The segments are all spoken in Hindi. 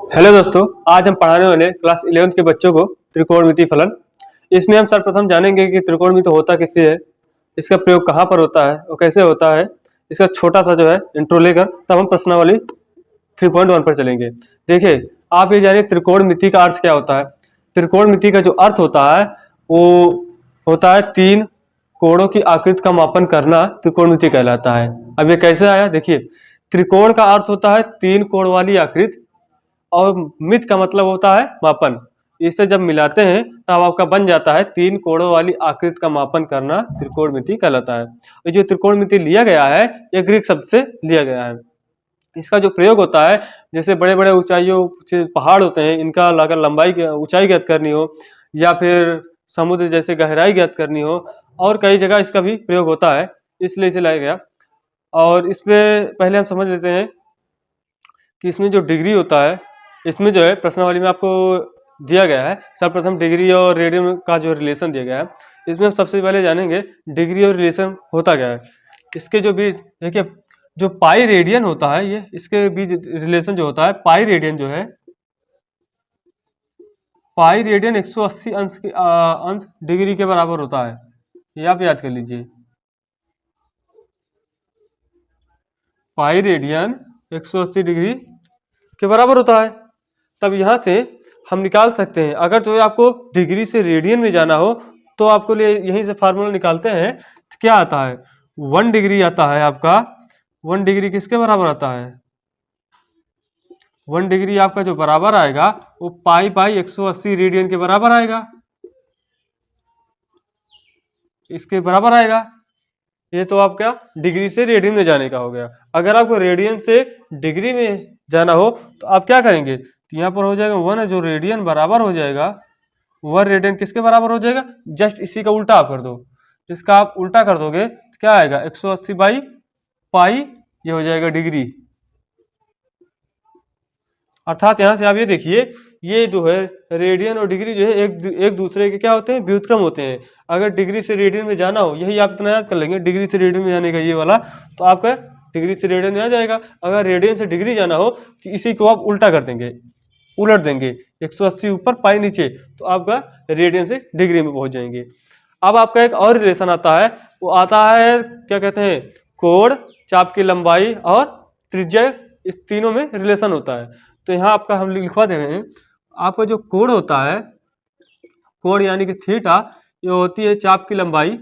हेलो दोस्तों, आज हम पढ़ाने वाले क्लास 11th के बच्चों को त्रिकोणमिति फलन। इसमें हम सर्वप्रथम जानेंगे कि त्रिकोणमिति होता किस लिए है, इसका प्रयोग कहाँ पर होता है और कैसे होता है। इसका छोटा सा जो है इंट्रो लेकर तब हम प्रश्नावली 3.1 पर चलेंगे। देखिए, आप ये जानिए त्रिकोणमिति का अर्थ क्या होता है। त्रिकोणमिति का जो अर्थ होता है वो होता है तीन कोणों की आकृति का मापन करना त्रिकोणमिति कहलाता है। अब ये कैसे आया, देखिए, त्रिकोण का अर्थ होता है तीन कोण वाली आकृति और मित का मतलब होता है मापन। इसे जब मिलाते हैं तब आपका बन जाता है तीन कोणों वाली आकृति का मापन करना त्रिकोणमिति कहलाता है। ये जो त्रिकोणमिति लिया गया है ये ग्रीक शब्द से लिया गया है। इसका जो प्रयोग होता है, जैसे बड़े बड़े ऊंचाइयों पहाड़ होते हैं, इनका अगर लंबाई ऊंचाई ज्ञात करनी हो या फिर समुद्र जैसे गहराई ज्ञात करनी हो, और कई जगह इसका भी प्रयोग होता है, इसलिए इसे लाया गया। और इसमें पहले हम समझ लेते हैं कि इसमें जो डिग्री होता है, इसमें जो है प्रश्नावली में आपको दिया गया है सर्वप्रथम डिग्री और रेडियन का जो रिलेशन दिया गया है। इसमें हम सबसे पहले जानेंगे डिग्री और रिलेशन होता क्या है। इसके जो बीच देखिए, जो पाई रेडियन होता है, ये इसके बीच रिलेशन जो होता है, पाई रेडियन जो है, पाई रेडियन 180 अंश डिग्री के बराबर होता है। ये आप याद कर लीजिए, पाई रेडियन 180 डिग्री के बराबर होता है। तब यहाँ से हम निकाल सकते हैं, अगर जो है आपको डिग्री से रेडियन में जाना हो तो आपको लिए यहीं से फार्मूला निकालते हैं। तो क्या आता है, 1 डिग्री आता है आपका। 1 डिग्री किसके बराबर आता है, 1 डिग्री आपका जो बराबर आएगा वो पाई बाई 180 रेडियन के बराबर आएगा, इसके बराबर आएगा। ये तो आपका डिग्री से रेडियन में जाने का हो गया। अगर आपको रेडियन से डिग्री में जाना हो तो आप क्या करेंगे, तो यहाँ पर हो जाएगा 1 जो रेडियन बराबर हो जाएगा, 1 रेडियन किसके बराबर हो जाएगा, जस्ट इसी का उल्टा आप कर दो। इसका आप उल्टा कर दोगे तो क्या आएगा, 180 बाई पाई, ये हो जाएगा डिग्री। अर्थात यहाँ से आप ये देखिए, ये जो है रेडियन और डिग्री जो है एक दूसरे के क्या होते हैं, व्युत्क्रम होते हैं। अगर डिग्री से रेडियन में जाना हो, यही आप इतना याद कर लेंगे, डिग्री से रेडियन में जाने का ये वाला, तो आपका डिग्री से रेडियन में आ जाएगा। अगर रेडियन से डिग्री जाना हो तो इसी को आप उल्टा कर देंगे, उलट देंगे, 180 ऊपर पाई नीचे, तो आपका रेडियन से डिग्री में पहुंच जाएंगे। अब आपका एक और रिलेशन आता है, वो आता है क्या कहते हैं, कोण, चाप की लंबाई और त्रिज्या, इस तीनों में रिलेशन होता है। तो यहाँ आपका हम लिखवा दे रहे हैं, आपका जो कोण होता है, कोण यानी कि थीटा, ये होती है चाप की लंबाई,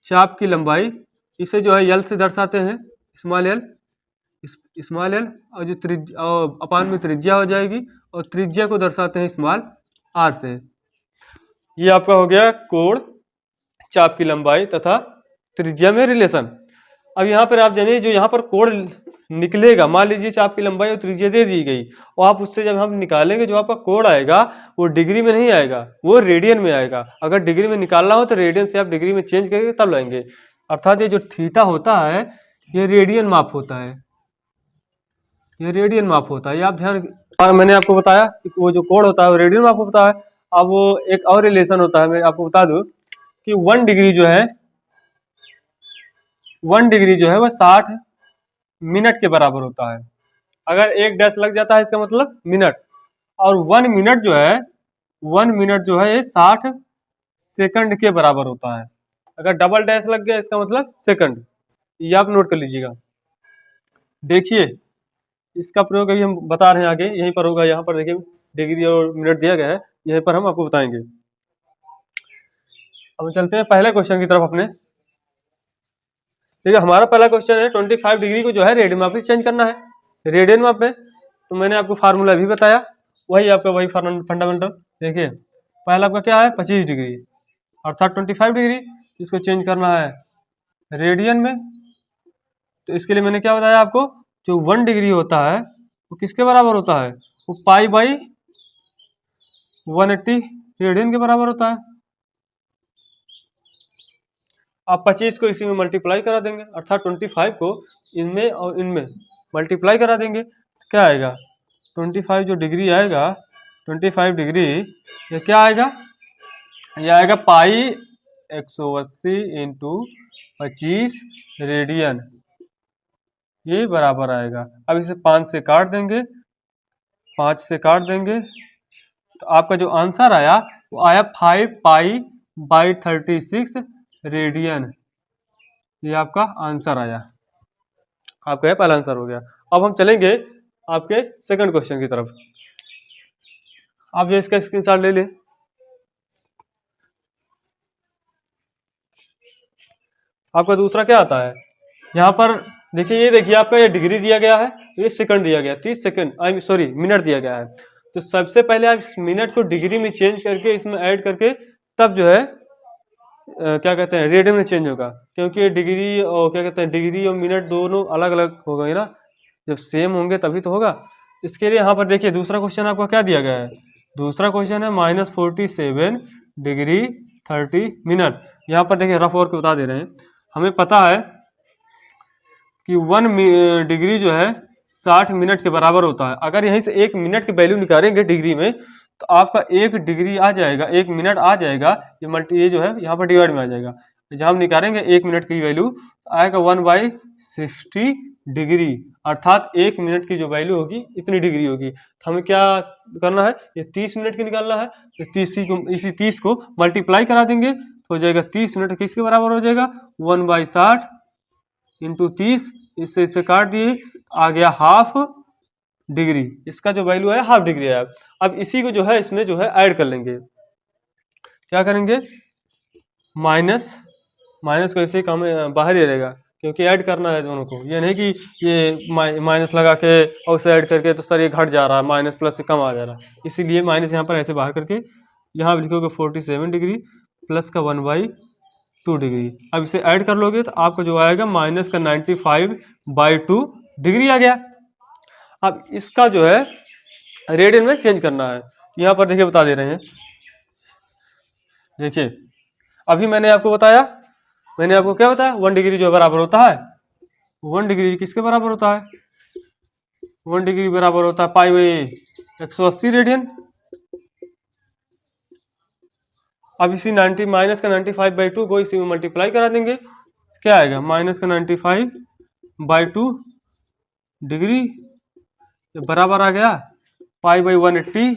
चाप की लंबाई। इसे जो है यल से दर्शाते हैं, स्मॉल एल, स्मॉल एल, और जो त्रिज्या अपान में त्रिज्या हो जाएगी, और त्रिज्या को दर्शाते हैं स्मॉल आर से। ये आपका हो गया कोण, चाप की लंबाई तथा त्रिज्या में रिलेशन। अब यहाँ पर आप जानिए, जो यहाँ पर कोण निकलेगा, मान लीजिए चाप की लंबाई और त्रिज्या दे दी गई, और आप उससे जब हम निकालेंगे, जो आपका कोण आएगा वो डिग्री में नहीं आएगा, वो रेडियन में आएगा। अगर डिग्री में निकालना हो तो रेडियन से आप डिग्री में चेंज करके तब लाएंगे। अर्थात ये जो थीटा होता है ये रेडियन माप होता है, ये रेडियन माप होता है, ये आप ध्यान। और मैंने आपको बताया कि वो जो कोण होता है वो रेडियन माप होता है। अब वो एक और रिलेशन होता है, मैं आपको बता दूं कि 1 डिग्री जो है, 1 डिग्री जो है वह 60 मिनट के बराबर होता है। अगर एक डैश लग जाता है इसका मतलब मिनट, और 1 मिनट जो है, 1 मिनट जो है ये 60 सेकंड के बराबर होता है। अगर डबल डैश लग गया इसका मतलब सेकंड, ये आप नोट कर लीजिएगा। देखिए, इसका प्रयोग अभी हम बता रहे हैं, आगे यहीं पर होगा। यहाँ पर देखिए डिग्री और मिनट दिया गया है, यहीं पर हम आपको बताएंगे। अब चलते हैं पहले क्वेश्चन की तरफ अपने। देखिए, हमारा पहला क्वेश्चन है 25 डिग्री को जो है रेडियन माप में चेंज करना है, रेडियन माप में। तो मैंने आपको फार्मूला भी बताया, वही आपका वही फंडामेंटल। देखिए, पहला आपका क्या है, 25 डिग्री, अर्थात 25 डिग्री, इसको चेंज करना है रेडियन में। तो इसके लिए मैंने क्या बताया आपको, जो 1 डिग्री होता है वो किसके बराबर होता है, वो पाई बाई 180 रेडियन के बराबर होता है। आप 25 को इसी में मल्टीप्लाई करा देंगे, अर्थात 25 को इनमें और इनमें मल्टीप्लाई करा देंगे, तो क्या आएगा, 25 जो डिग्री आएगा, 25 डिग्री, ये क्या आएगा, ये आएगा पाई 180 इंटू 25 रेडियन, ये बराबर आएगा। अब इसे 5 से काट देंगे, 5 से काट देंगे तो आपका जो आंसर आया वो आया 5π/36 रेडियन। ये आपका आंसर आया, आपका ये पहला आंसर हो गया। अब हम चलेंगे आपके सेकंड क्वेश्चन की तरफ। आप जो इसका स्क्रीनशॉट ले लें। आपका दूसरा क्या आता है, यहाँ पर देखिए, ये देखिए आपका ये डिग्री दिया गया है, ये सेकंड दिया गया, 30 सेकंड सॉरी मिनट दिया गया है। तो सबसे पहले आप इस मिनट को डिग्री में चेंज करके इसमें ऐड करके तब जो है क्या कहते हैं रेडियन में चेंज होगा, क्योंकि ये डिग्री और क्या कहते हैं डिग्री और मिनट दोनों अलग अलग हो गए ना, जब सेम होंगे तभी तो होगा। इसके लिए यहाँ पर देखिए दूसरा क्वेश्चन आपका क्या दिया गया है, दूसरा क्वेश्चन है -47 डिग्री 30 मिनट। यहाँ पर देखिए रफ वर्क बता दे रहे हैं, हमें पता है कि 1 डिग्री जो है 60 मिनट के बराबर होता है। अगर यहीं से 1 मिनट की वैल्यू निकालेंगे डिग्री में तो आपका 1 डिग्री आ जाएगा, 1 मिनट आ जाएगा, ये जो है यहाँ पर डिवाइड में आ जाएगा। जब हम निकालेंगे 1 मिनट की वैल्यू आएगा 1/60 डिग्री, अर्थात 1 मिनट की जो वैल्यू होगी इतनी डिग्री होगी। तो हमें क्या करना है, ये 30 मिनट की निकालना है, तो इसी 30 को मल्टीप्लाई करा देंगे तो हो जाएगा 30 मिनट किसके बराबर हो जाएगा 1/60 इंटू 30, इससे काट दिए, आ गया हाफ डिग्री। इसका जो वैल्यू है हाफ डिग्री है। अब इसी को जो है इसमें जो है ऐड कर लेंगे, क्या करेंगे माइनस को ऐसे ही काम बाहर ही रहेगा, क्योंकि ऐड करना है दोनों को। ये नहीं कि ये माइनस लगा के और उसे ऐड करके तो सर ये घट जा रहा है, माइनस प्लस से कम आ जा रहा है, इसीलिए माइनस यहाँ पर ऐसे बाहर करके यहाँ लिखोगे 47 डिग्री प्लस का 1/2 डिग्री। अब इसे ऐड कर लोगे तो आपका जो आएगा माइनस का 95/2 डिग्री आ गया। अब इसका जो है रेडियन में चेंज करना है, यहाँ पर देखिए बता दे रहे हैं। देखिए अभी मैंने आपको बताया, मैंने आपको क्या बताया 1 डिग्री जो बराबर होता है 1 डिग्री किसके बराबर होता है, 1 डिग्री बराबर होता है π/180 रेडियन। अब इसी 90 माइनस का 95/2 को इसी में मल्टीप्लाई करा देंगे, क्या आएगा माइनस का 95/2 डिग्री बराबर आ गया π/180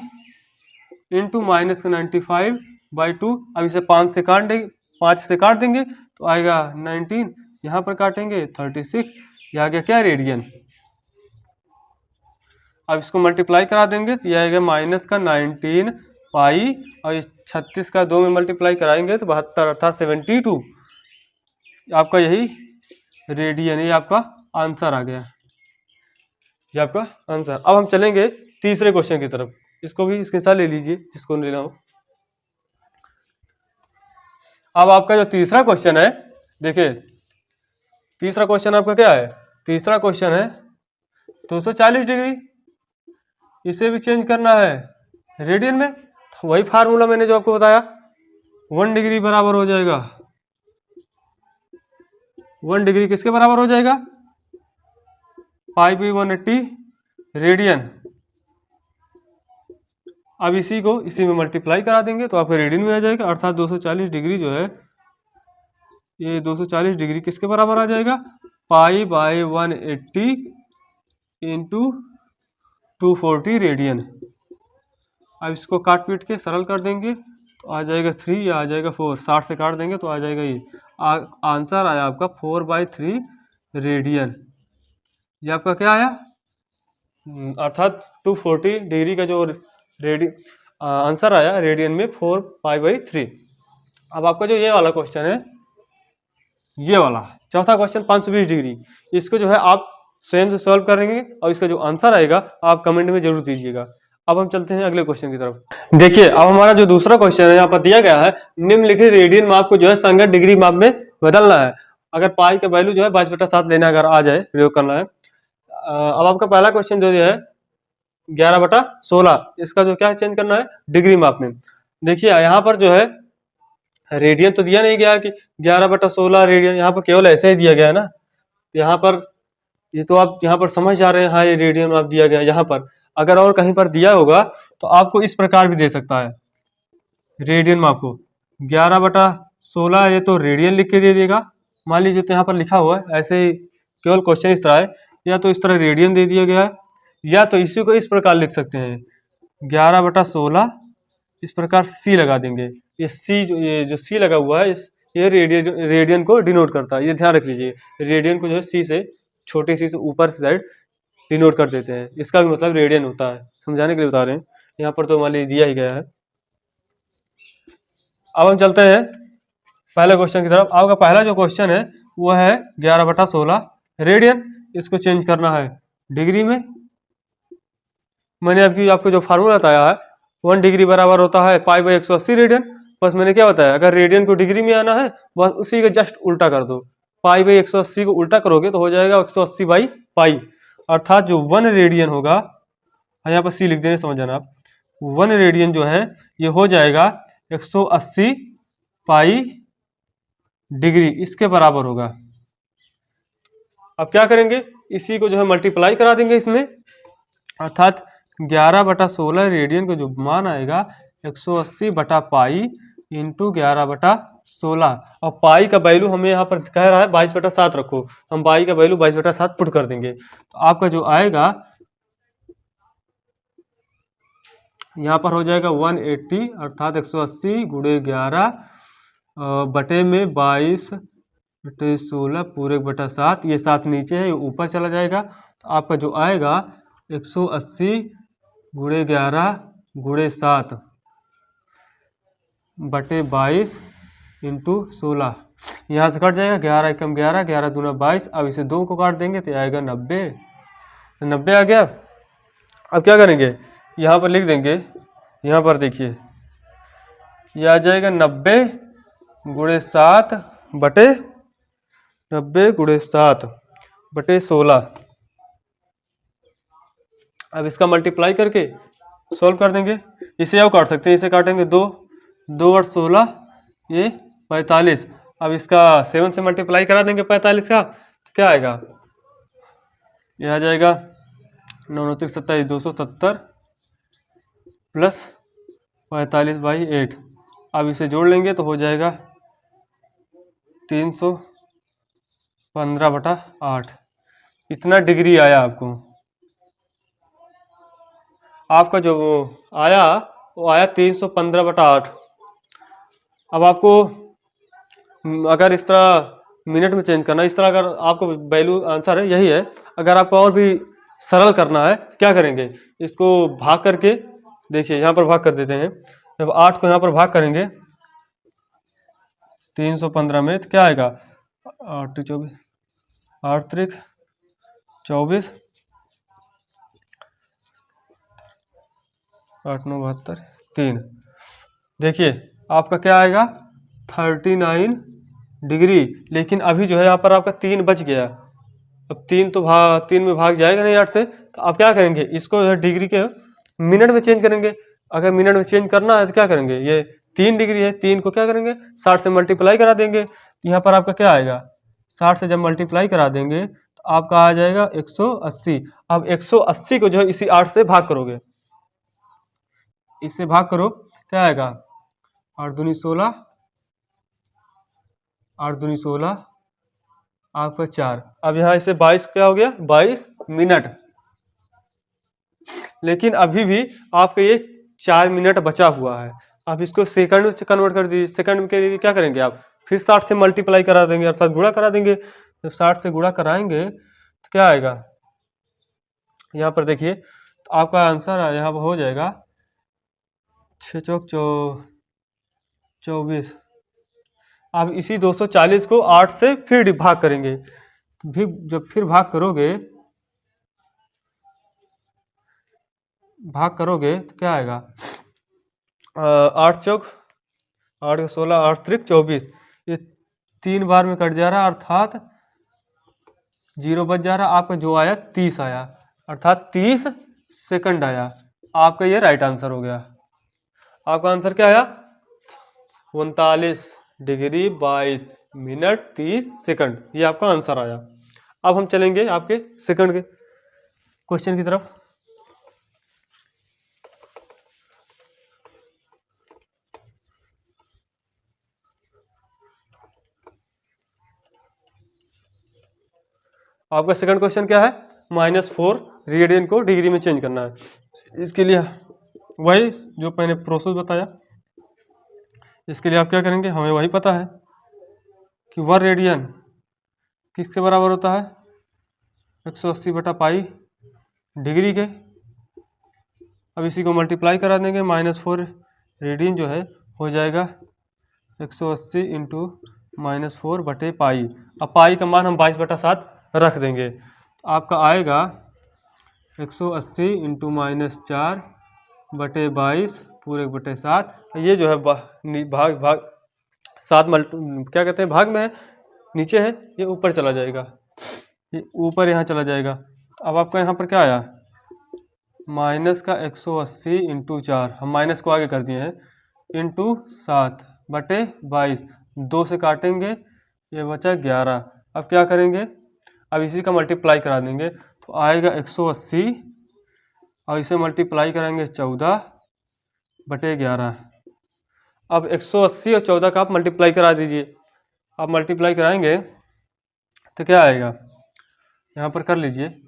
इंटू माइनस का 95/2। अब इसे 5 से काट देंगे तो आएगा 19, यहाँ पर काटेंगे 36, ये आ गया क्या रेडियन। अब इसको मल्टीप्लाई करा देंगे तो यह आएगा माइनस का 19 पाई और 36 का 2 में मल्टीप्लाई कराएंगे तो 72 अर्थात 72, आपका यही रेडियन, ये आपका आंसर आ गया, ये आपका आंसर। अब हम चलेंगे तीसरे क्वेश्चन की तरफ, इसको भी इसके साथ ले लीजिए जिसको लेना हो। अब आपका जो तीसरा क्वेश्चन है, देखिए तीसरा क्वेश्चन आपका क्या है, तीसरा क्वेश्चन है 240 डिग्री, इसे भी चेंज करना है रेडियन में। वही फार्मूला मैंने जो आपको बताया, 1 डिग्री बराबर हो जाएगा, 1 डिग्री किसके बराबर हो जाएगा π/180 रेडियन। अब इसी को इसी में मल्टीप्लाई करा देंगे तो आपका रेडियन में आ जाएगा, अर्थात 240 डिग्री जो है ये 240 डिग्री किसके बराबर आ जाएगा π/180 इंटू 240 रेडियन। अब इसको काट पीट के सरल कर देंगे तो आ जाएगा 3 या आ जाएगा 4, 60 से काट देंगे तो आ जाएगा ये आंसर आया आपका 4/3 रेडियन। ये आपका क्या आया, अर्थात 240 डिग्री का जो आंसर आया रेडियन में 4π/3। अब आपका जो ये वाला क्वेश्चन है, ये वाला चौथा क्वेश्चन 520 डिग्री, इसको जो है आप स्वयं से सॉल्व करेंगे और इसका जो आंसर आएगा आप कमेंट में जरूर दीजिएगा। अब हम चलते हैं अगले क्वेश्चन की तरफ। देखिए अब हमारा जो दूसरा क्वेश्चन है यहाँ पर दिया गया है, निम्नलिखित रेडियन माप को जो है संगत डिग्री माप में बदलना है। अगर पाई का वैल्यू जो है 22/7 लेना अगर आ जाए प्रयोग करना है। अब आपका पहला क्वेश्चन जो है 11/16, इसका जो क्या चेंज करना है डिग्री माप में। देखिए यहाँ पर जो है रेडियन तो दिया नहीं गया कि 11/16 रेडियन, यहाँ पर केवल ऐसे ही दिया गया है ना, यहाँ पर ये तो आप यहाँ पर समझ जा रहे हैं, हाँ ये रेडियन माप दिया गया है। यहाँ पर अगर और कहीं पर दिया होगा तो आपको इस प्रकार भी दे सकता है रेडियन माप को 11/16, ये तो रेडियन लिख के दे देगा। मान लीजिए तो यहाँ पर लिखा हुआ है ऐसे ही, केवल क्वेश्चन इस तरह है, या तो इस तरह रेडियन दे दिया गया है या तो इसी को इस प्रकार लिख सकते हैं 11/16, इस प्रकार सी लगा देंगे। ये सी ये जो सी लगा हुआ है ये रेडियन को डिनोट करता है, ये ध्यान रख लीजिए। रेडियन को जो है सी से, छोटे सी से ऊपर साइड डिनोट कर देते हैं, इसका भी मतलब रेडियन होता है, समझाने के लिए बता रहे हैं। यहाँ पर तो मान लीजिए दिया ही गया है। अब हम चलते हैं पहले क्वेश्चन की तरफ। आपका पहला जो क्वेश्चन है वो है 11/16 रेडियन, इसको चेंज करना है डिग्री में। मैंने आपको जो फार्मूला बताया है 1 डिग्री बराबर होता है π/180 रेडियन। बस मैंने क्या बताया, अगर रेडियन को डिग्री में आना है बस उसी का जस्ट उल्टा कर दो, π/180 को उल्टा करोगे तो हो जाएगा 180/π, अर्थात जो 1 रेडियन होगा, यहाँ पर सी लिख देंगे, समझ जाना आप। 1 रेडियन जो है ये हो जाएगा 180 पाई डिग्री, इसके बराबर होगा। अब क्या करेंगे, इसी को जो है मल्टीप्लाई करा देंगे इसमें, अर्थात 11/16 रेडियन को जो मान आएगा 180/π इंटू 11/16, और पाई का वैल्यू हमें यहाँ पर कह रहा है 22/7 रखो, हम पाई का वैल्यू 22/7 पुट कर देंगे। तो आपका जो आएगा यहाँ पर हो जाएगा 180, अर्थात 180 गुणे 11 बटे में 22/16 पूरे बटा 7, ये 7 नीचे है, ये ऊपर चला जाएगा। तो आपका जो आएगा 180 गुणे 11 गुणे 7 बटे 22 इंटू 16, यहाँ से कट जाएगा 11 एकम 11, 11 दूना 22। अब इसे 2 को काट देंगे तो आएगा 90, तो 90 आ गया। अब क्या करेंगे, यहाँ पर लिख देंगे, यहाँ पर देखिए यह आ जाएगा 90 गुणे 7 बटे 90 गुणे 7 बटे 16। अब इसका मल्टीप्लाई करके सॉल्व कर देंगे। इसे आप काट सकते हैं, इसे काटेंगे 2 और 16 ये 45। अब इसका 7 से मल्टीप्लाई करा देंगे 45 का, तो क्या आएगा, यह आ जाएगा 9 × 27 270 प्लस 45/8। अब इसे जोड़ लेंगे तो हो जाएगा 315/8। इतना डिग्री आया आपको। आपका जो आया वो आया 315/8। अब आपको अगर इस तरह मिनट में चेंज करना, इस तरह अगर आपको वैल्यू आंसर है यही है। अगर आपको और भी सरल करना है, क्या करेंगे, इसको भाग करके देखिए, यहाँ पर भाग कर देते हैं। जब 8 को यहाँ पर भाग करेंगे 315 में तो क्या आएगा, 8 24 8 3 24 8 9 72 3। देखिए आपका क्या आएगा 39 डिग्री। लेकिन अभी जो है यहाँ पर आपका 3 बच गया। अब 3 में भाग जाएगा नहीं 8 से, तो आप क्या करेंगे, इसको डिग्री के मिनट में चेंज करेंगे। अगर मिनट में चेंज करना है तो क्या करेंगे, ये 3 डिग्री है, 3 को क्या करेंगे 60 से मल्टीप्लाई करा देंगे। तो यहाँ पर आपका क्या आएगा, 60 से जब मल्टीप्लाई करा देंगे तो आपका आ जाएगा 180। अब 180 को जो है इसी 8 से भाग करोगे, इससे भाग करो, क्या आएगा 8 दूनी 16, 8 दूनी 16 आपका 4। अब यहाँ इसे 22 क्या हो गया, 22 मिनट। लेकिन अभी भी आपका ये 4 मिनट बचा हुआ है। आप इसको सेकंड में कन्वर्ट कर दीजिए। सेकंड के लिए क्या करेंगे, आप फिर 60 से मल्टीप्लाई करा देंगे, अर्थात गुणा करा देंगे। जब 60 से गुणा कराएंगे तो क्या आएगा, यहाँ पर देखिए, तो आपका आंसर यहाँ पर हो जाएगा 6 चौक 24। आप इसी 240 को 8 से फिर भाग करेंगे, जब फिर भाग करोगे तो क्या आएगा, 8 चौक 8 16 8 3 24, ये 3 बार में कट जा रहा है, अर्थात 0 बच जा रहा। आपका जो आया 30 आया, अर्थात 30 सेकंड आया। आपका ये राइट आंसर हो गया। आपका आंसर क्या आया, 39 डिग्री 22 मिनट 30 सेकंड, ये आपका आंसर आया। अब हम चलेंगे आपके सेकंड के क्वेश्चन की तरफ। आपका सेकंड क्वेश्चन क्या है, -4 रेडियन को डिग्री में चेंज करना है। इसके लिए वही जो मैंने प्रोसेस बताया, इसके लिए आप क्या करेंगे, हमें वही पता है कि 1 रेडियन किसके बराबर होता है, 180 बटा पाई डिग्री के। अब इसी को मल्टीप्लाई करा देंगे, -4 रेडियन जो है हो जाएगा 180 इंटू -4 बटे पाई। अब पाई का मान हम 22/7 रख देंगे, तो आपका आएगा 180 इंटू -4 बटे 22 पूरे बटे 7। ये जो है भाग 7 क्या कहते हैं, भाग में है, नीचे है, ये ऊपर चला जाएगा, ये ऊपर यहाँ चला जाएगा। अब आपका यहाँ पर क्या आया, माइनस का 180 इंटू 4, हम माइनस को आगे कर दिए हैं, इंटू 7 बटे 22, 2 से काटेंगे, ये बचा 11। अब क्या करेंगे, अब इसी का मल्टीप्लाई करा देंगे, तो आएगा 180 और इसे मल्टीप्लाई करेंगे 14 बटे 11। अब 180 और 14 का आप मल्टीप्लाई करा दीजिए। आप मल्टीप्लाई कराएंगे तो क्या आएगा, यहाँ पर कर लीजिए,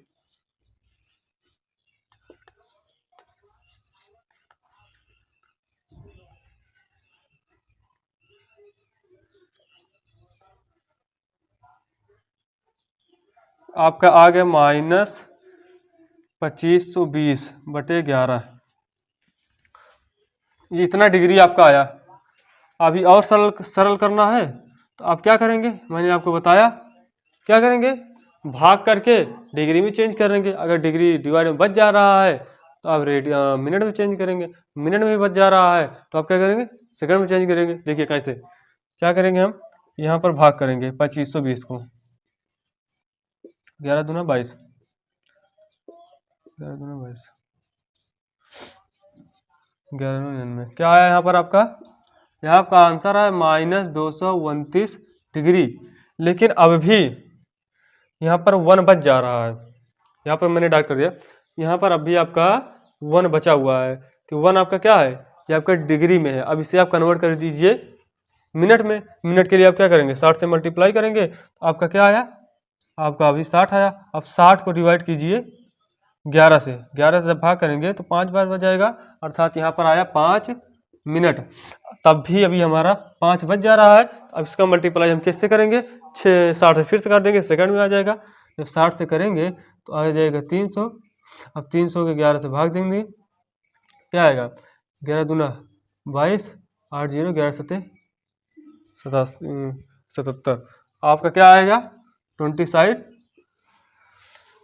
आपका आ गया -2520 बटे 11। ये इतना डिग्री आपका आया। अभी और सरल सरल करना है तो आप क्या करेंगे, मैंने आपको बताया, क्या करेंगे, भाग करके डिग्री में चेंज करेंगे। अगर डिग्री डिवाइड में बच जा रहा है तो आप मिनट में चेंज करेंगे, मिनट में बच जा रहा है तो आप क्या करेंगे, सेकंड में चेंज करेंगे। देखिए कैसे, क्या करेंगे, हम यहाँ पर भाग करेंगे 2520 को, 11 दूना 22, 11 दूना 22, 11 99, क्या आया यहाँ पर आपका, यहाँ आपका आंसर है -229 डिग्री। लेकिन अब भी यहाँ पर 1 बच जा रहा है, यहाँ पर मैंने डार्क कर दिया, यहाँ पर अब भी आपका 1 बचा हुआ है। तो 1 आपका क्या है, ये आपका डिग्री में है। अब इसे आप कन्वर्ट कर दीजिए मिनट में। मिनट के लिए आप क्या करेंगे, 60 से मल्टीप्लाई करेंगे, तो आपका क्या आया, आपका अभी 60 आया। अब 60 को डिवाइड कीजिए 11 से, 11 से जब भाग करेंगे तो 5 बार बच जाएगा, अर्थात यहाँ पर आया 5 मिनट। तब भी अभी हमारा 5 बच जा रहा है। अब इसका मल्टीप्लाई हम किससे करेंगे, 60 से फिर से कर देंगे, सेकंड में आ जाएगा। जब 60 से करेंगे तो आ जाएगा 300। अब 300 के 11 से भाग देंगे, क्या आएगा, 11 दूना 22, 8 0 11 सत्ते 77। आपका क्या आएगा 20 साइड।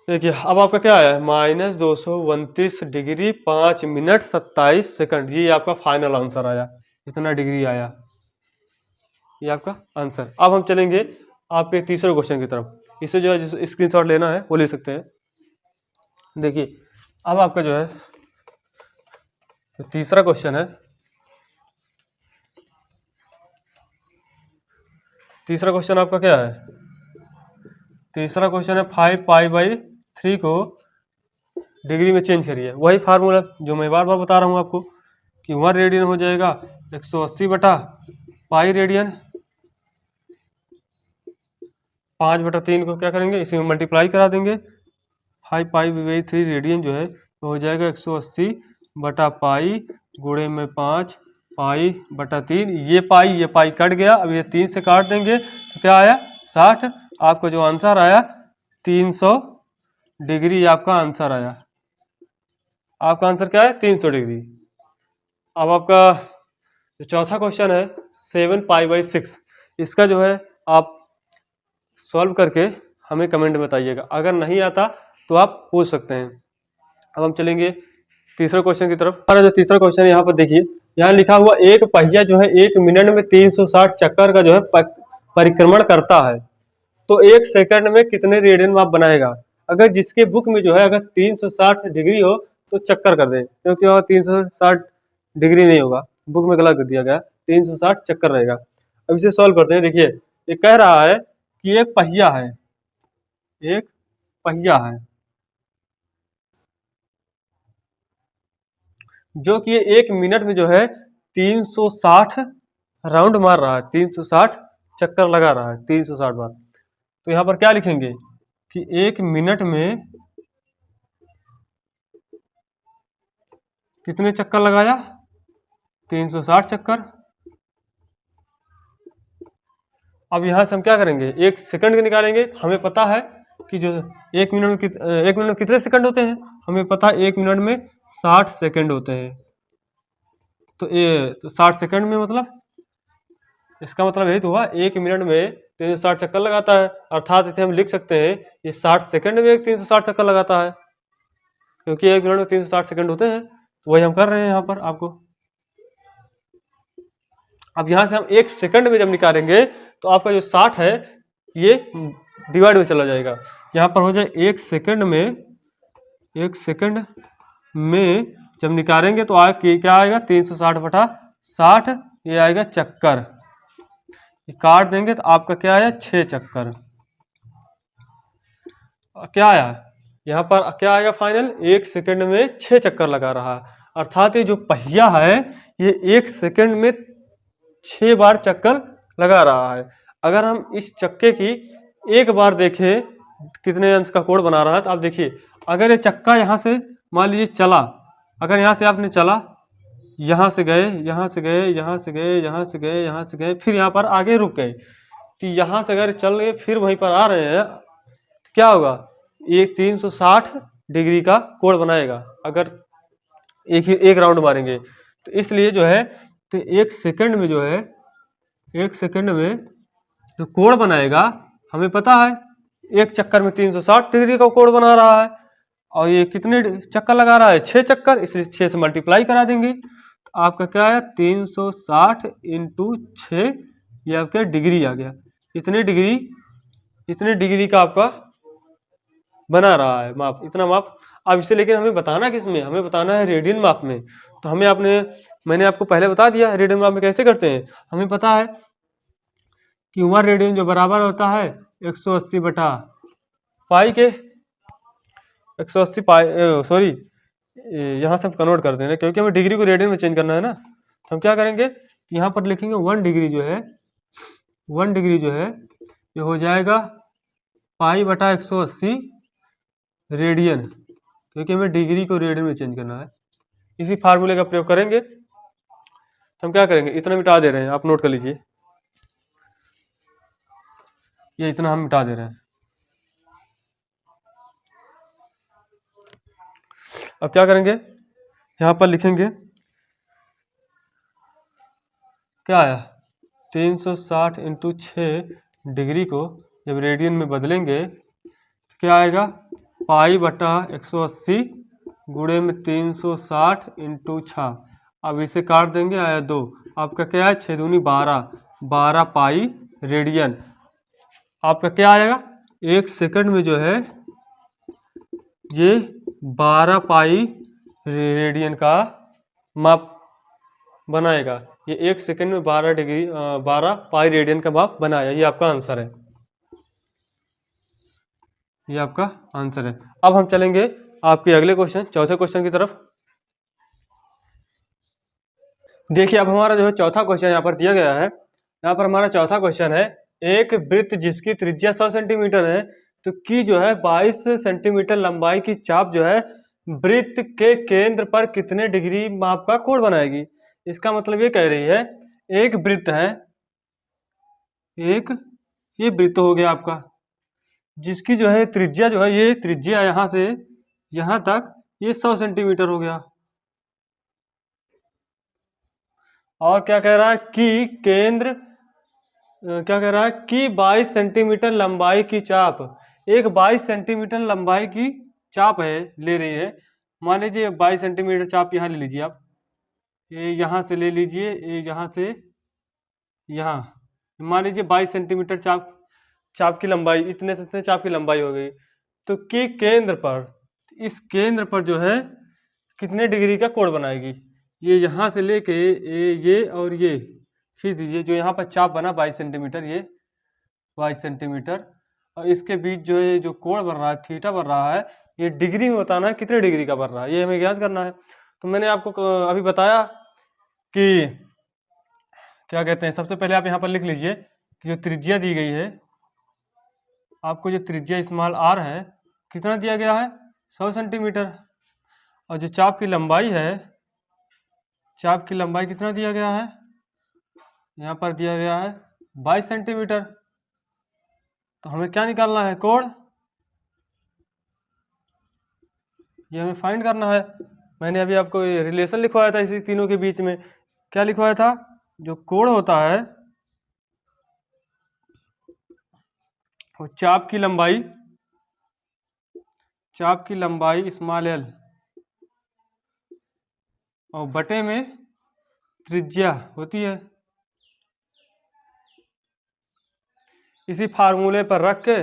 देखिए अब आपका क्या आया, -229 डिग्री 5 मिनट 27 सेकंड। ये आपका फाइनल आंसर आया, इतना डिग्री आया, ये आपका आंसर। अब हम चलेंगे आपके तीसरे क्वेश्चन की तरफ। इसे जो है स्क्रीनशॉट लेना है वो ले सकते हैं। देखिए अब आपका जो है तीसरा क्वेश्चन है, तीसरा क्वेश्चन आपका क्या है, तीसरा क्वेश्चन है 5π/3 को डिग्री में चेंज करिए। वही फार्मूला जो मैं बार बार बता रहा हूँ आपको कि 1 रेडियन हो जाएगा 180 बटा पाई रेडियन, 5/3 को क्या करेंगे, इसी में मल्टीप्लाई करा देंगे। 5π/3 रेडियन जो है तो हो जाएगा 180 बटा पाई गुणे में 5 π/3। ये पाई कट गया, अब ये 3 से काट देंगे तो क्या आया 60। आपका जो आंसर आया 300 डिग्री आपका आंसर आया। आपका आंसर क्या है 300 डिग्री। अब आपका जो चौथा क्वेश्चन है 7π/6, इसका जो है आप सॉल्व करके हमें कमेंट में बताइएगा, अगर नहीं आता तो आप पूछ सकते हैं। अब हम चलेंगे तीसरे क्वेश्चन की तरफ। हमारा जो तीसरा क्वेश्चन है यहाँ पर देखिए, यहाँ लिखा हुआ एक पहिया जो है 1 मिनट में 360 चक्कर का जो है परिक्रमण करता है, तो 1 सेकंड में कितने रेडियन माप बनाएगा। अगर जिसके बुक में जो है अगर 360 डिग्री हो तो चक्कर कर दे, क्योंकि वहाँ 360 डिग्री नहीं होगा, बुक में गलत कर दिया गया, 360 चक्कर रहेगा। अब इसे सॉल्व करते हैं। देखिए ये कह रहा है कि एक पहिया है, एक पहिया है जो कि 1 मिनट में जो है 360 राउंड मार रहा है, 360 चक्कर लगा रहा है 360 बार। तो यहाँ पर क्या लिखेंगे कि 1 मिनट में कितने चक्कर लगाया, 360 चक्कर। अब यहाँ से हम क्या करेंगे, 1 सेकंड के निकालेंगे। हमें पता है कि जो 1 मिनट में कितने सेकंड होते हैं, हमें पता है 1 मिनट में 60 सेकंड होते हैं। तो ये 60 सेकंड में मतलब इसका मतलब यही तो हुआ, 1 मिनट में 360 चक्कर लगाता है, अर्थात इसे हम लिख सकते हैं ये 60 सेकंड में 360 चक्कर लगाता है, क्योंकि 1 मिनट में 360 सेकंड होते हैं। तो वही हम कर रहे हैं यहाँ पर आपको। अब यहाँ से हम 1 सेकंड में जब निकालेंगे तो आपका जो 60 है ये डिवाइड में चला जाएगा। यहाँ पर हो जाए 1 सेकंड में जब निकालेंगे तो क्या आएगा, 360/60, ये आएगा चक्कर। ये काट देंगे तो आपका क्या आया, 6 चक्कर। क्या आया यहाँ पर, क्या आएगा फाइनल, 1 सेकंड में 6 चक्कर लगा रहा है। अर्थात ये जो पहिया है ये 1 सेकंड में 6 बार चक्कर लगा रहा है। अगर हम इस चक्के की एक बार देखें कितने अंश का कोण बना रहा है, तो आप देखिए, अगर ये चक्का यहाँ से मान लीजिए चला, अगर यहाँ से आपने चला, यहाँ से गए, यहाँ से गए, यहाँ से गए, यहाँ से गए, यहाँ से गए, फिर यहाँ पर आगे रुक गए, तो यहाँ से अगर चल गए फिर वहीं पर आ रहे हैं, तो क्या होगा, ये 360 डिग्री का कोण बनाएगा अगर एक राउंड मारेंगे। तो इसलिए जो है, तो 1 सेकंड में जो है, 1 सेकंड में जो कोण बनाएगा, हमें पता है एक चक्कर में 360 डिग्री का कोण बना रहा है, और ये कितने चक्कर लगा रहा है, 6 चक्कर, इसलिए 6 से मल्टीप्लाई करा देंगे। तो आपका क्या आया, 360 × 6, ये आपका डिग्री आ गया। इतने डिग्री का आपका बना रहा है माप, इतना माप। अब इसे लेकिन हमें बताना किस में, हमें बताना है रेडियन माप में। तो हमें मैंने आपको पहले बता दिया रेडियन माप में कैसे करते हैं। हमें पता है कि 1 रेडियन जो बराबर होता है 180/पाई के, 180 पाई, सॉरी यहाँ से हम कन्वर्ट कर देंगे क्योंकि हमें डिग्री को रेडियन में चेंज करना है ना। तो हम क्या करेंगे, यहाँ पर लिखेंगे 1 डिग्री जो है, 1 डिग्री जो है ये हो जाएगा पाई/180 रेडियन, क्योंकि हमें डिग्री को रेडियन में चेंज करना है। इसी फार्मूले का प्रयोग करेंगे। तो हम क्या करेंगे, इतना मिटा दे रहे हैं, आप नोट कर लीजिए, ये इतना हम मिटा दे रहे हैं। अब क्या करेंगे, यहाँ पर लिखेंगे, क्या आया, 360 × 6 डिग्री को जब रेडियन में बदलेंगे तो क्या आएगा, पाई/180 गुणे में 360 × 6। अब इसे काट देंगे, आया 2। आपका क्या है, 6 दूनी 12 पाई रेडियन। आपका क्या आएगा, 1 सेकंड में जो है ये 12 पाई रेडियन का माप बनाएगा। ये 1 सेकंड में 12 पाई रेडियन का माप बनाया। ये आपका आंसर है, ये आपका आंसर है। अब हम चलेंगे आपके अगले क्वेश्चन, चौथे क्वेश्चन की तरफ। देखिए अब हमारा जो है चौथा क्वेश्चन यहाँ पर दिया गया है। यहाँ पर हमारा चौथा क्वेश्चन है, एक वृत्त जिसकी त्रिज्या 100 सेंटीमीटर है, तो की जो है 22 सेंटीमीटर लंबाई की चाप जो है वृत्त के केंद्र पर कितने डिग्री माप का कोण बनाएगी। इसका मतलब ये कह रही है, एक वृत्त है, ये वृत्त हो गया आपका, जिसकी जो है त्रिज्या जो है, ये त्रिज्या यहाँ से यहाँ तक ये 100 सेंटीमीटर हो गया। और क्या कह रहा है कि केंद्र, क्या कह रहा है कि 22 सेंटीमीटर लंबाई की चाप, एक 22 सेंटीमीटर लंबाई की चाप है, ले रही है। मान लीजिए 22 सेंटीमीटर चाप यहाँ ले लीजिए आप, ये यहाँ से ले लीजिए, ये यहाँ से यहाँ, मान लीजिए 22 सेंटीमीटर चाप की लंबाई, इतने से इतने चाप की लंबाई हो गई। तो कि केंद्र पर, इस केंद्र पर जो है कितने डिग्री का कोण बनाएगी। ये यहाँ से लेके ये और ये खींच दीजिए, जो यहाँ पर चाप बना 22 सेंटीमीटर, ये 22 सेंटीमीटर, और इसके बीच जो है जो कोण बन रहा है, थीटा बन रहा है, ये डिग्री में बताना है कितने डिग्री का बन रहा है, ये हमें ज्ञात करना है। तो मैंने आपको अभी बताया कि क्या कहते हैं, सबसे पहले आप यहाँ पर लिख लीजिए कि जो त्रिज्या दी गई है आपको, जो त्रिज्या स्मॉल r है, कितना दिया गया है, 100 सेंटीमीटर, और जो चाप की लंबाई है चाप की लंबाई कितना दिया गया है, यहाँ पर दिया गया है 22 सेंटीमीटर। तो हमें क्या निकालना है, कोण, ये हमें फाइंड करना है। मैंने अभी आपको रिलेशन लिखवाया था इसी तीनों के बीच में। क्या लिखवाया था, जो कोण होता है वो चाप की लंबाई स्मॉल एल और बटे में त्रिज्या होती है। इसी फार्मूले पर रख के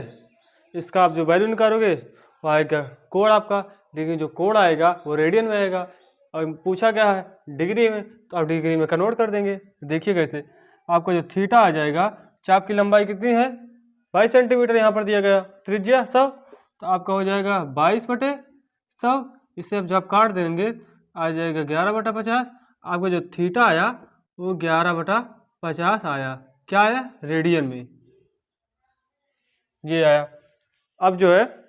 इसका आप जो वैल्यू निकालोगे वो आएगा कोण आपका, लेकिन जो कोण आएगा वो रेडियन में आएगा। और पूछा क्या है डिग्री में, तो आप डिग्री में कन्वर्ट कर देंगे। देखिए कैसे, आपका जो थीटा आ जाएगा, चाप की लंबाई कितनी है 22 सेंटीमीटर यहाँ पर दिया गया, त्रिज्या 100, तो आपका हो जाएगा 22/100। इसे अब जब काट देंगे आ जाएगा 11/50। आपका जो थीटा आया वो 11/50 आया। क्या आया, रेडियन में, ये आया। अब जो है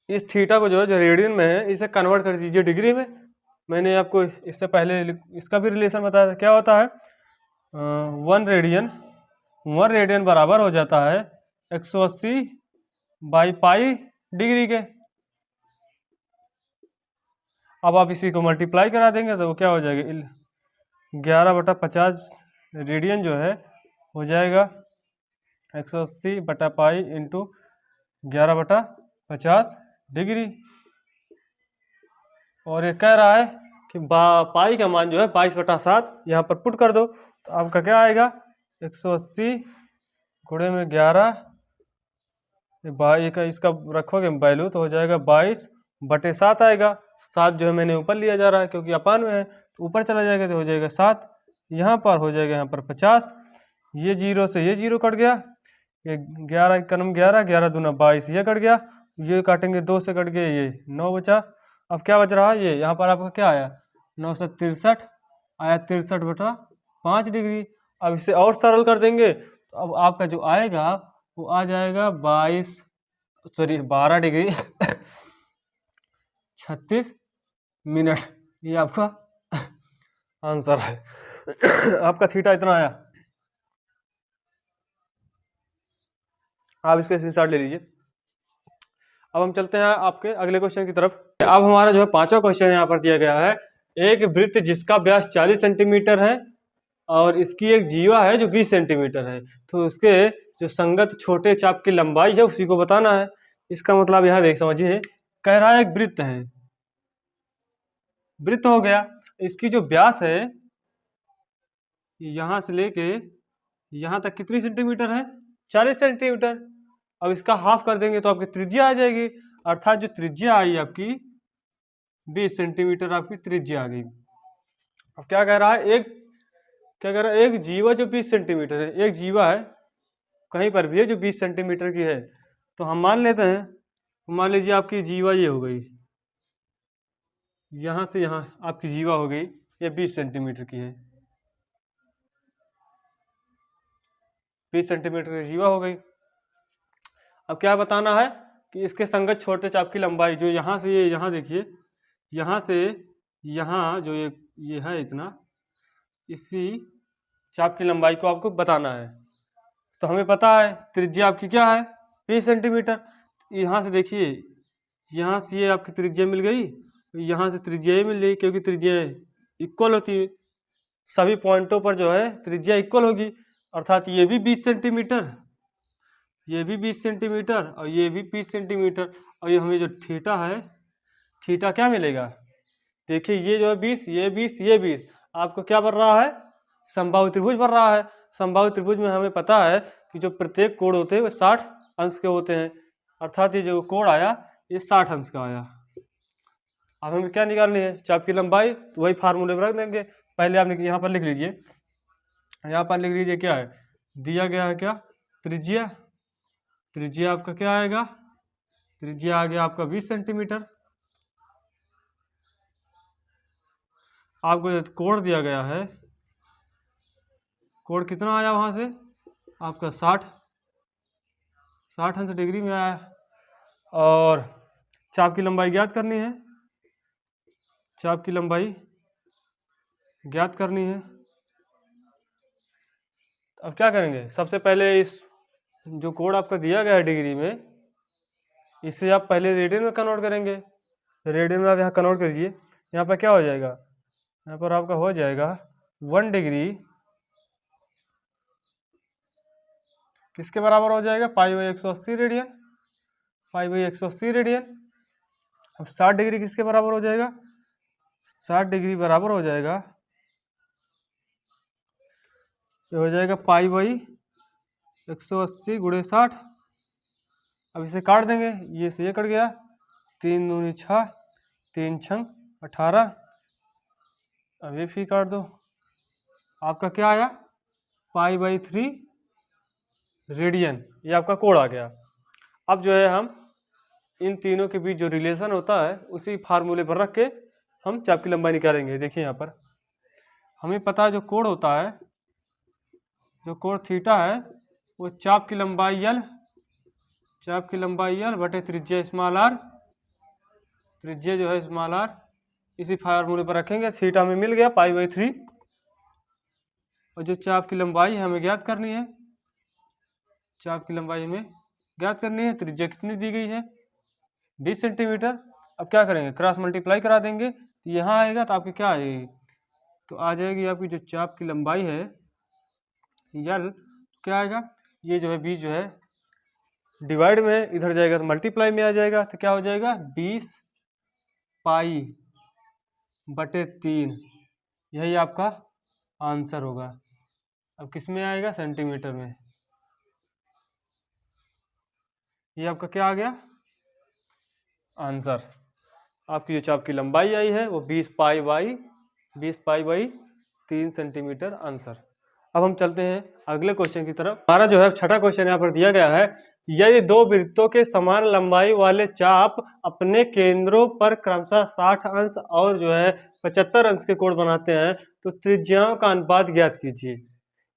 इस थीटा को जो रेडियन में है इसे कन्वर्ट कर दीजिए डिग्री में। मैंने आपको इससे पहले इसका भी रिलेशन बताया था। क्या होता है, 1 रेडियन बराबर हो जाता है 180/पाई डिग्री के। अब आप इसी को मल्टीप्लाई करा देंगे तो क्या हो जाएगा, 11/50 रेडियन जो है हो जाएगा 180/पाई इंटू 11/50 डिग्री। और ये कह रहा है कि पाई का मान जो है 22/7 यहाँ पर पुट कर दो, तो आपका क्या आएगा 180 गुणे में 11 का इसका रखोगे वैल्यू तो हो जाएगा 22/7 आएगा। 7 जो है मैंने ऊपर लिया जा रहा है क्योंकि अपान में है, तो ऊपर चला जाएगा तो हो जाएगा 7। यहाँ पर हो जाएगा यहाँ पर 50, ये जीरो से ये जीरो कट गया, ये 11 कलम 11, 11 दूना 22, ये कट गया, ये काटेंगे 2 से कट गया, ये 9 बचा। अब क्या बच रहा है, ये यहाँ पर आपका क्या आया 963 आया, 63/5 डिग्री। अब इसे और सरल कर देंगे तो अब आपका जो आएगा वो आ जाएगा 12 डिग्री 36 मिनट। ये आपका आंसर है। आपका थीटा इतना आया। आप इसके स्क्रीनशॉट ले लीजिए। अब हम चलते हैं आपके अगले क्वेश्चन की तरफ। अब हमारा जो है पांचवा क्वेश्चन यहाँ पर दिया गया है, एक वृत्त जिसका व्यास 40 सेंटीमीटर है और इसकी एक जीवा है जो 20 सेंटीमीटर है, तो उसके जो संगत छोटे चाप की लंबाई है उसी को बताना है। इसका मतलब यहाँ देख समझिए, कह रहा है एक वृत्त है, वृत्त हो गया, इसकी जो व्यास है यहां से लेके यहां तक कितनी सेंटीमीटर है 40 सेंटीमीटर। अब इसका हाफ कर देंगे तो आपकी त्रिज्या आ जाएगी, अर्थात जो त्रिज्या आई आपकी 20 सेंटीमीटर आपकी त्रिज्या आ गई। अब क्या कह रहा है, एक जीवा जो 20 सेंटीमीटर है, एक जीवा है कहीं पर भी है जो 20 सेंटीमीटर की है, तो हम मान लेते हैं, मान लीजिए आपकी जीवा ये हो गई, यहाँ से यहाँ आपकी जीवा हो गई, ये 20 सेंटीमीटर की है, 20 सेंटीमीटर की जीवा हो गई। अब क्या बताना है कि इसके संगत छोटे चाप की लंबाई जो यहाँ से ये, यहाँ देखिए, यहाँ से यहाँ जो ये है इतना, इसी चाप की लंबाई को आपको बताना है। तो हमें पता है त्रिज्या आपकी क्या है 20 सेंटीमीटर। यहाँ से देखिए, यहाँ से ये आपकी त्रिज्या मिल गई, यहाँ से त्रिज्या ये मिल गई, क्योंकि त्रिज्या इक्वल होती है, सभी पॉइंटों पर जो है त्रिज्या इक्वल होगी, अर्थात ये भी 20 सेंटीमीटर, ये भी 20 सेंटीमीटर और ये भी 20 सेंटीमीटर। और ये हमें जो थीटा है, थीटा क्या मिलेगा, देखिए ये जो है 20, ये 20, ये 20, आपको क्या बन रहा है, समबाहु त्रिभुज बन रहा है। समबाहु त्रिभुज में हमें पता है कि जो प्रत्येक कोण होते हैं वो 60 अंश के होते हैं, अर्थात ये जो कोण आया ये 60 अंश का आया। अब हमें क्या निकालनी है, चाप की लंबाई, तो वही फार्मूले में रख देंगे। पहले आप यहाँ पर लिख लीजिए, यहाँ पर लिख लीजिए क्या है दिया गया है, क्या त्रिज्या, त्रिज्या आपका क्या आएगा, त्रिज्या आ गया आपका 20 सेंटीमीटर। आपको कोण दिया गया है, कोण कितना आया वहां से आपका 60 अंश डिग्री में आया। और चाप की लंबाई ज्ञात करनी है, चाप की लंबाई ज्ञात करनी है। अब क्या करेंगे, सबसे पहले इस जो कोड आपका दिया गया है डिग्री में, इसे आप पहले रेडियन में कन्वर्ट करेंगे। रेडियन में आप यहाँ कन्वर्ट करिए। यहाँ पर क्या हो जाएगा, यहाँ पर आपका हो जाएगा 1 डिग्री किसके बराबर हो जाएगा, पाई/180 रेडियन, पाई/180 रेडियन। अब 60 डिग्री किसके बराबर हो जाएगा, 60 डिग्री बराबर हो जाएगा, ये हो जाएगा पाई/180 गुणे 60। अब इसे काट देंगे, ये से ये कट गया, 3 दूनी 6, 3 छंग 18। अब ये फी काट दो, आपका क्या आया, पाई/3 रेडियन। ये आपका कोड आ गया। अब जो है हम इन तीनों के बीच जो रिलेशन होता है उसी फार्मूले पर रख के हम चाप की लंबाई निकालेंगे। देखिए यहाँ पर हमें पता है जो कोड होता है, जो कोड थीटा है, वो चाप की लंबाई L, चाप की लंबाई L बटे त्रिज्या स्मॉल r, त्रिज्या जो है स्मॉल r, इसी फार्मूले पर रखेंगे। थीटा में मिल गया पाई/3, और जो चाप की लंबाई हमें ज्ञात करनी है, चाप की लंबाई हमें ज्ञात करनी है। त्रिज्या कितनी दी गई है, 20 सेंटीमीटर। अब क्या करेंगे, क्रॉस मल्टीप्लाई करा देंगे, तो यहाँ आएगा तो आपकी क्या आएगी, तो आ जाएगी आपकी जो चाप की लंबाई है L, क्या आएगा, ये जो है 20 जो है डिवाइड में इधर जाएगा तो मल्टीप्लाई में आ जाएगा, तो क्या हो जाएगा 20 पाई/3। यही आपका आंसर होगा। अब किस में आएगा, सेंटीमीटर में। ये आपका क्या आ गया आंसर। आपकी जो चाप की लंबाई आई है वो 20 पाई/3 सेंटीमीटर आंसर। अब हम चलते हैं अगले क्वेश्चन की तरफ। हमारा जो है छठा क्वेश्चन यहाँ पर दिया गया है, यदि दो वृत्तों के समान लंबाई वाले चाप अपने केंद्रों पर क्रमशः 60 अंश और जो है 75 अंश के कोण बनाते हैं तो त्रिज्याओं का अनुपात ज्ञात कीजिए।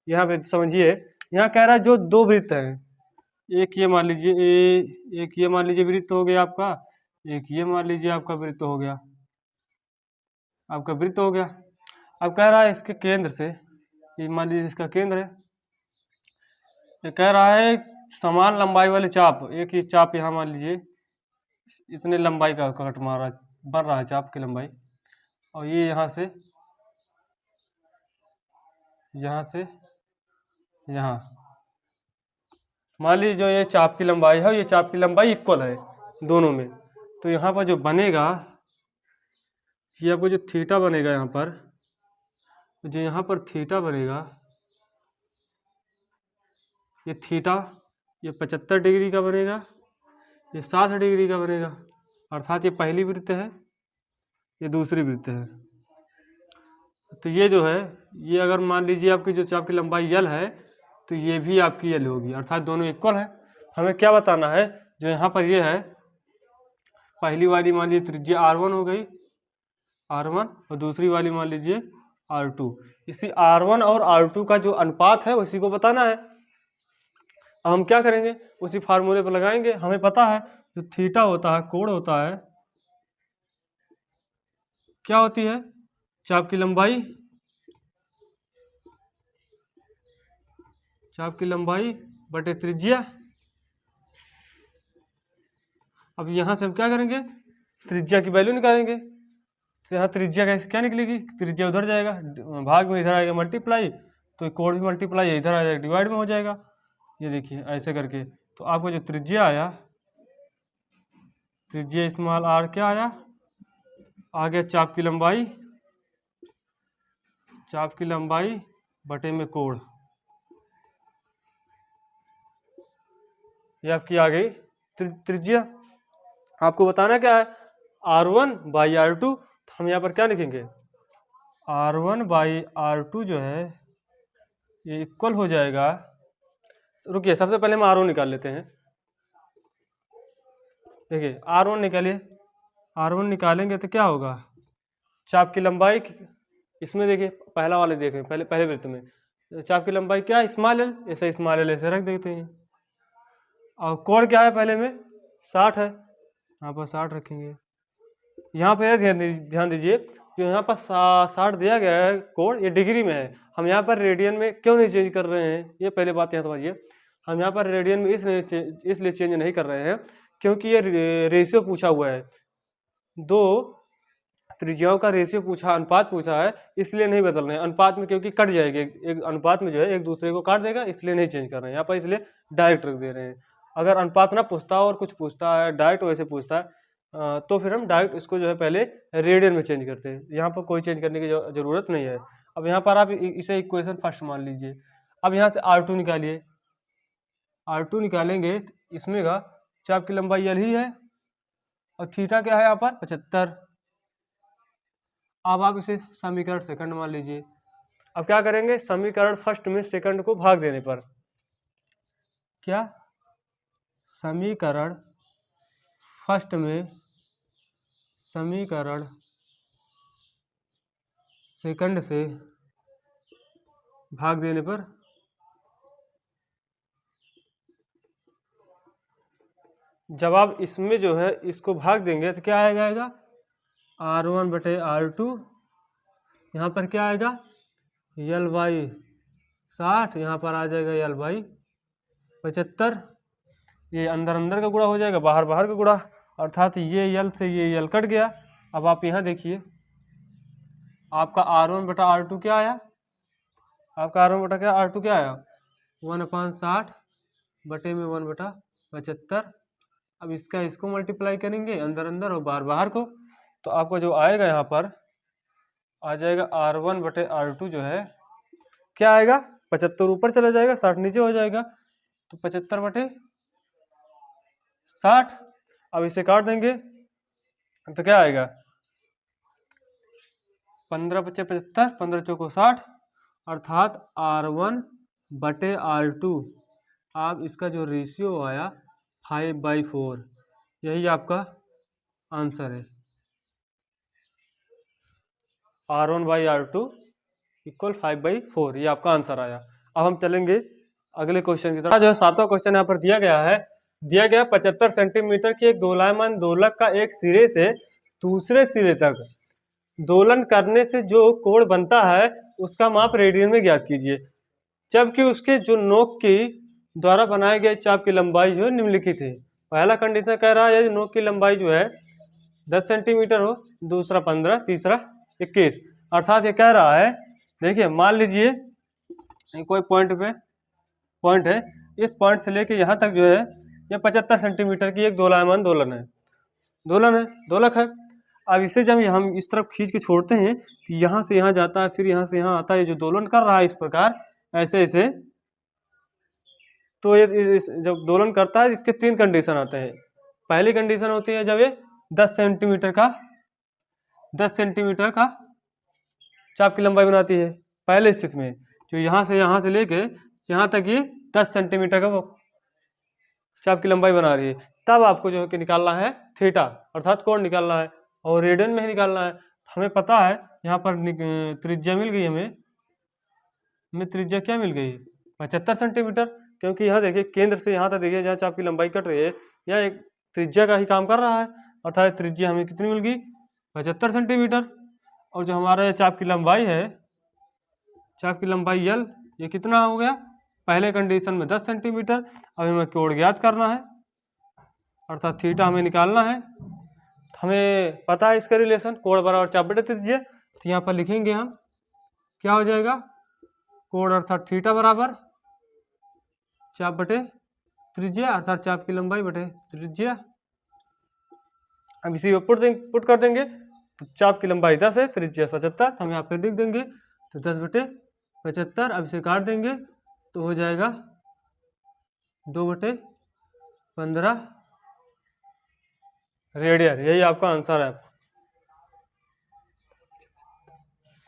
यहाँ पे समझिए, यहाँ कह रहा है जो दो वृत्त हैं, एक ये मान लीजिए, एक ये मान लीजिए वृत्त हो गया आपका, एक ये मान लीजिए आपका वृत्त हो गया, आपका वृत्त हो गया। अब कह रहा है इसके केंद्र से, ये मान लीजिए इसका केंद्र है, ये कह रहा है समान लंबाई वाले चाप, एक ये चाप यहाँ मान लीजिए इतने लंबाई का कट मारा बढ़ रहा है चाप की लंबाई, और ये यहाँ से यहाँ मान लीजिए जो ये चाप की लंबाई है, ये चाप की लंबाई इक्वल है दोनों में। तो यहाँ पर जो बनेगा, ये आपको जो थीटा बनेगा यहाँ पर, जो यहाँ पर थीटा बनेगा, ये थीटा ये 75 डिग्री का बनेगा, ये 60 डिग्री का बनेगा। अर्थात ये पहली वृत्त है, ये दूसरी वृत्त है। तो ये जो है, ये अगर मान लीजिए आपकी जो चाप की लंबाई L है, तो ये भी आपकी L होगी, अर्थात दोनों इक्वल है। हमें क्या बताना है, जो यहाँ पर ये है, पहली वाली मान लीजिए त्रिज्या R1 हो गई, R1, और दूसरी वाली मान लीजिए R2। इसी R1 और R2 का जो अनुपात है उसी को बताना है। अब हम क्या करेंगे, उसी फार्मूले पर लगाएंगे। हमें पता है जो थीटा होता है, कोण होता है, क्या होती है, चाप की लंबाई, चाप की लंबाई बटे त्रिज्या। अब यहाँ से हम क्या करेंगे, त्रिज्या की वैल्यू निकालेंगे। तो यहाँ त्रिज्या कैसे क्या निकलेगी, त्रिज्या उधर जाएगा भाग में, इधर आएगा मल्टीप्लाई, तो कोण भी मल्टीप्लाई है, इधर आ जाएगा डिवाइड में हो जाएगा। ये देखिए ऐसे करके, तो आपको जो त्रिज्या आया, त्रिज्या स्मॉल r क्या आया, आ गया चाप की लंबाई, चाप की लंबाई बटे में कोण। ये आपकी आ गई त्रिज्या। आपको बताना क्या है, R1/R2। तो हम यहाँ पर क्या लिखेंगे, R1/R2 जो है ये इक्वल हो जाएगा, रुकिए सबसे पहले हम R1 निकाल लेते हैं। देखिए R1 निकालिए, R1 निकालेंगे तो क्या होगा, चाप की लंबाई, इसमें देखिए पहला वाले देखें, पहले वृत्त में चाप की लंबाई क्या है, स्मॉल एल, ऐसे स्मॉल एल ऐसे रख देते हैं। और कोण क्या है, पहले में 60 है, यहाँ पर 60 रखेंगे। यहाँ पर ध्यान दीजिए, जो यहाँ पर 60 दिया गया है कोण, ये डिग्री में है। हम यहाँ पर रेडियन में क्यों नहीं चेंज कर रहे हैं, ये पहले बात यहाँ समझिए। हम यहाँ पर रेडियन में इसलिए चेंज नहीं कर रहे हैं क्योंकि ये रेशियो पूछा हुआ है, दो त्रिज्याओं का रेशियो पूछा, अनुपात पूछा है, इसलिए नहीं बदल रहे हैं अनुपात में, क्योंकि कट जाएगी एक अनुपात में जो है एक दूसरे को काट देगा, इसलिए नहीं चेंज कर रहे हैं यहाँ पर, इसलिए डायरेक्ट रख दे रहे हैं। अगर अनुपात ना पूछता और कुछ पूछता है डायरेक्ट वैसे पूछता है तो फिर हम डायरेक्ट इसको जो है पहले रेडियन में चेंज करते हैं। यहाँ पर कोई चेंज करने की जरूरत नहीं है। अब यहाँ पर आप इसे इक्वेशन फर्स्ट मान लीजिए। अब यहाँ से R2 निकालिए, R2 निकालेंगे तो इसमें का चाप की लंबाई L ही है और थीटा क्या है यहाँ पर 75। अब आप इसे समीकरण सेकंड मान लीजिए। अब क्या करेंगे, समीकरण फर्स्ट में सेकंड को भाग देने पर क्या, समीकरण फर्स्ट में समीकरण सेकंड से भाग देने पर जब आप इसमें जो है इसको भाग देंगे तो क्या आ जाएगा, R1 बटे R2, यहाँ पर क्या आएगा L बाई 60, यहाँ पर आ जाएगा L बाई 75। ये अंदर अंदर का गुणा हो जाएगा, बाहर बाहर का गुणा, अर्थात ये L से ये L कट गया। अब आप यहाँ देखिए आपका R1 बटा R2 क्या आया, आपका R1 बटा क्या R2 क्या आया 1/60 बटे में 1 बटा 75। अब इसका इसको मल्टीप्लाई करेंगे अंदर अंदर और बाहर बाहर को, तो आपको जो आएगा यहाँ पर आ जाएगा R1 बटे R2 जो है क्या आएगा 75 ऊपर चला जाएगा 60 नीचे हो जाएगा, तो 75 बटे 60। अब इसे काट देंगे तो क्या आएगा 15 × 5 = 75, 15 × 4 = 60, अर्थात R1 बटे R2 आप इसका जो रेशियो आया 5/4, यही आपका आंसर है। R1/R2 = 5/4, ये आपका आंसर आया। अब हम चलेंगे अगले क्वेश्चन की तरफ। जो है 7वां क्वेश्चन यहाँ पर दिया गया है, दिया गया 75 सेंटीमीटर की एक दोलायमान दोलक का एक सिरे से दूसरे सिरे तक दोलन करने से जो कोण बनता है उसका माप रेडियन में ज्ञात कीजिए, जबकि उसके जो नोक की द्वारा बनाए गए चाप की लंबाई जो है निम्नलिखित है। पहला कंडीशन कह रहा है नोक की लंबाई जो है 10 सेंटीमीटर हो, दूसरा 15, तीसरा 21। अर्थात ये कह रहा है, देखिए मान लीजिए कोई पॉइंट है, इस पॉइंट से लेके यहाँ तक जो है ये 75 सेंटीमीटर की एक दोलायमान दोलक है। अब इसे जब हम इस तरफ खींच के छोड़ते हैं तो यहाँ से यहाँ जाता है, फिर यहाँ से यहाँ आता है, जो दोलन कर रहा है इस प्रकार ऐसे ऐसे, तो ये जब दोलन करता है इसके 3 कंडीशन आते हैं। पहली कंडीशन होती है जब ये 10 सेंटीमीटर का चाप की लंबाई बनाती है, पहले स्थिति में जो यहाँ से लेके यहाँ तक ये 10 सेंटीमीटर का चाप की लंबाई बना रही है, तब आपको जो है कि निकालना है थीटा, अर्थात कोण निकालना है, और रेडियन में ही निकालना है। हमें पता है यहाँ पर त्रिज्या मिल गई हमें त्रिज्या क्या मिल गई 75 सेंटीमीटर, क्योंकि यहाँ देखिए केंद्र से यहाँ तक देखिए जहाँ चाप की लंबाई कट रही है यह एक त्रिज्या का ही काम कर रहा है, अर्थात त्रिज्या हमें कितनी मिल गई 75 सेंटीमीटर। और जो हमारा चाप की लंबाई है, चाप की लंबाई L, ये कितना हो गया पहले कंडीशन में 10 सेंटीमीटर। अब हमें कोण ज्ञात करना है, अर्थात थीटा हमें निकालना है। हमें पता है इसका रिलेशन कोण बराबर चाप बटे त्रिज्या, तो यहाँ पर लिखेंगे हम क्या हो जाएगा कोण अर्थात थीटा बराबर चाप बटे त्रिज्या, अर्थात चाप की लंबाई बटे त्रिज्या। अब इसी में पुट कर देंगे तो चाप की लंबाई 10 है, त्रिज्या 75, हम यहाँ पे लिख देंगे तो 10 बटे 75। अब इसे काट देंगे तो हो जाएगा 2 बटे 15 रेडियन, यही आपका आंसर है।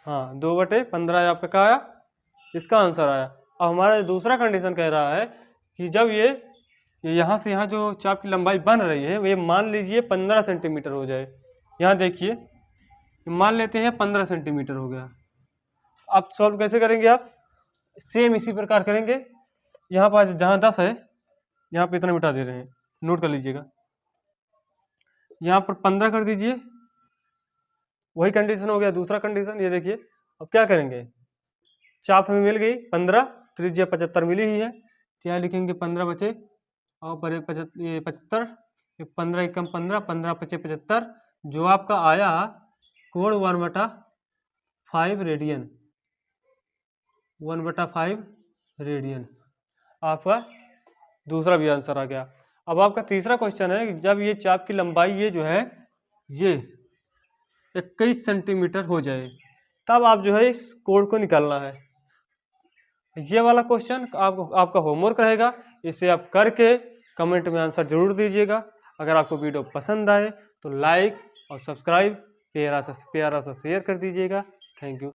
हाँ 2 बटे 15 आपका क्या आया, इसका आंसर आया। अब हमारा दूसरा कंडीशन कह रहा है कि जब ये यहाँ से यहाँ जो चाप की लंबाई बन रही है ये मान लीजिए 15 सेंटीमीटर हो जाए। यहाँ देखिए मान लेते हैं 15 सेंटीमीटर हो गया। अब सॉल्व कैसे करेंगे आप, सेम इसी प्रकार करेंगे। यहाँ पर जहाँ 10 है यहाँ पे इतना मिटा दे रहे हैं, नोट कर लीजिएगा। यहाँ पर 15 कर दीजिए, वही कंडीशन हो गया दूसरा कंडीशन। ये देखिए अब क्या करेंगे, चाप हमें मिल गई 15, त्रिज्या 75 मिली ही है, क्या लिखेंगे 15 बचे और बड़े 75, 15 एकम 15, 15 पचे 75, जो आपका आया कोण 1/5 रेडियन, 1/5 रेडियन आपका दूसरा भी आंसर आ गया। अब आपका तीसरा क्वेश्चन है, जब ये चाप की लंबाई ये जो है ये 21 सेंटीमीटर हो जाए तब आप जो है इस कोण को निकालना है। ये वाला क्वेश्चन आपका होमवर्क रहेगा, इसे आप करके कमेंट में आंसर जरूर दीजिएगा। अगर आपको वीडियो पसंद आए तो लाइक और सब्सक्राइब प्यारा सा शेयर कर दीजिएगा। Thank you.